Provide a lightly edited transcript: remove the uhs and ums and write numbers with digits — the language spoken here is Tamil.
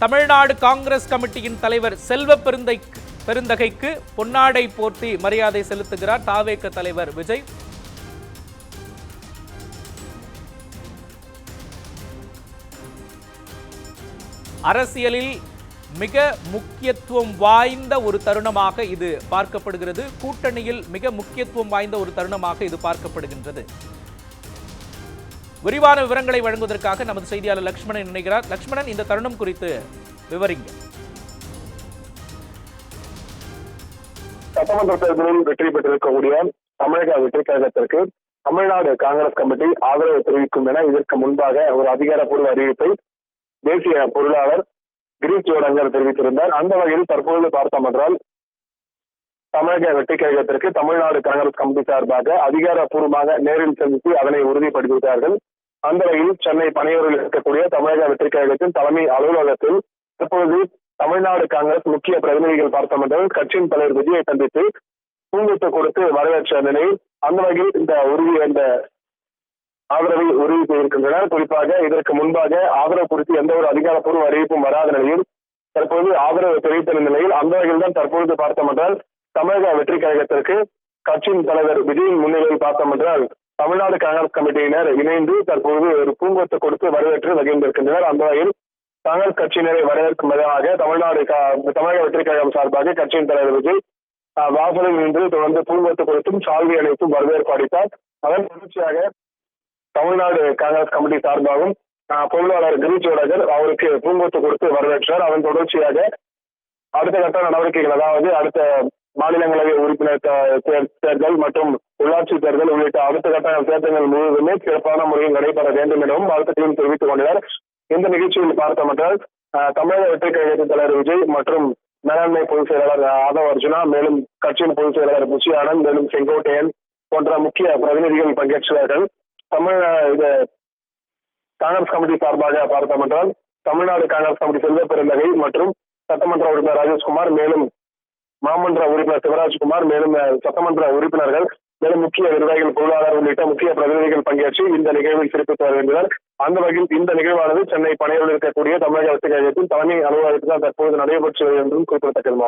தமிழ்நாடு காங்கிரஸ் கமிட்டியின் தலைவர் செல்வ பெருந்தகைக்கு பொன்னாடை போர்த்தி மரியாதை செலுத்துகிறார் தாவேக தலைவர் விஜய். அரசியலில் மிக முக்கியத்துவம் வாய்ந்த ஒரு தருணமாக இது பார்க்கப்படுகிறது. கூட்டணியில் மிக முக்கியத்துவம் வாய்ந்த ஒரு தருணமாக இது பார்க்கப்படுகின்றது. விரிவான விவரங்களை வழங்குவதற்காக நமது செய்தியாளர் லட்சுமணன் இணைகிறார். லட்சுமணன், இந்த தருணம் குறித்து விவரிங்க. சட்டமன்ற தேர்தலில் வெற்றி பெற்றிருக்கக்கூடிய தமிழக வெற்றி கழகத்திற்கு தமிழ்நாடு காங்கிரஸ் கமிட்டி ஆதரவு தெரிவிக்கும் என இதற்கு முன்பாக ஒரு அதிகாரப்பூர்வ அறிவிப்பை தேசிய பொருளாளர் கிரீஷ் ஜோடங்கர் தெரிவித்திருந்தார். அந்த வகையில் தற்போது பார்த்தோம் என்றால் தமிழக வெற்றி கழகத்திற்கு தமிழ்நாடு காங்கிரஸ் கமிட்டி சார்பாக அதிகாரப்பூர்வமாக நேரில் சந்தித்து அதனை உறுதிப்படுத்திவிட்டார்கள். அந்த வகையில் சென்னை பனையூரில் இருக்கக்கூடிய தமிழக வெற்றி கழகத்தின் தலைமை அலுவலகத்தில் தற்போது தமிழ்நாடு காங்கிரஸ் முக்கிய பிரதிநிதிகள் பார்த்தோம் என்றால் கட்சியின் தலைவர் விஜயை சந்தித்து பூங்கொத்து கொடுத்து வரவேற்ற நிலையில் அந்த வகையில் இந்த ஆதரவை உறுதி செய்திருக்கின்றனர். குறிப்பாக இதற்கு முன்பாக ஆதரவு குறித்து எந்த ஒரு அதிகாரப்பூர்வ அறிவிப்பும் வராத நிலையில் தற்போது ஆதரவு தெரிவித்த நிலையில் அந்த வகையில் தான் தற்பொழுது பார்த்தோம் என்றால் தமிழக வெற்றி கழகத்திற்கு கட்சியின் தலைவர் விஜயின் முன்னிலையில் பார்த்தோம் என்றால் தமிழ்நாடு காங்கிரஸ் கமிட்டியினர் இணைந்து தற்போது ஒரு பூங்கொத்து கொடுத்து வரவேற்று மகிழ்ந்திருக்கின்றனர். அந்த வகையில் காங்கிரஸ் கட்சியினரை வரவேற்கும் விதமாக தமிழக வெற்றி கழகம் சார்பாக கட்சியின் தலைவர் விஜய் வாசலில் நின்று தொடர்ந்து பூங்கொத்து கொடுத்தும் சால்வை அணைத்தும் வரவேற்பு அளித்தார். அதன் தொடர்ச்சியாக தமிழ்நாடு காங்கிரஸ் கமிட்டி சார்பாகவும் பொருளாளர் கிரீஷ் ஜோடங்கர் அவருக்கு பூங்கொத்து கொடுத்து வரவேற்றார். அதன் தொடர்ச்சியாக அடுத்த கட்ட நடவடிக்கைகள், அதாவது அடுத்த மாநிலங்களவை உறுப்பினர் தேர்தல் மற்றும் உள்ளாட்சி தேர்தல் உள்ளிட்ட அடுத்த கட்ட தேர்தல்கள் முழுவதுமே சிறப்பான முறையில் நடைபெற வேண்டும் எனவும் வாழ்த்துக்களையும் தெரிவித்துக் கொண்டனர். இந்த நிகழ்ச்சியில் பார்த்தோம் என்றால் தமிழக வெற்றி கழகத்தின் தலைவர் விஜய் மற்றும் மேலாண்மை பொதுச் செயலாளர் ஆதவ் அர்ஜுனா, மேலும் கட்சியின் பொதுச் செயலாளர் புஷி ஆனந்த், மேலும் செங்கோட்டையன் போன்ற முக்கிய பிரதிநிதிகள் பங்கேற்றார்கள். காங்கிரஸ் கமிட்டி சார்பாக பார்த்தோம் என்றால் தமிழ்நாடு காங்கிரஸ் கமிட்டி செல்வ பெருந்தகை மற்றும் சட்டமன்ற உறுப்பினர் ராஜேஷ்குமார், மேலும் மாமன்ற உறுப்பினர் சிவராஜ்குமார், மேலும் சட்டமன்ற உறுப்பினர்கள், மேலும் முக்கிய நிர்வாகிகள், பொருளாளர் உள்ளிட்ட முக்கிய பிரதிநிதிகள் பங்கேற்று இந்த நிகழ்வில் சிறப்பித்து வருகின்றனர். அந்த வகையில் இந்த நிகழ்வானது சென்னை பனையூரில் இருக்கக்கூடிய தமிழக வெற்றி கழகத்தின் தலைமை அலுவலகத்தில் தற்போது நடைபெற்று என்றும் குறிப்பிடத்தக்கது.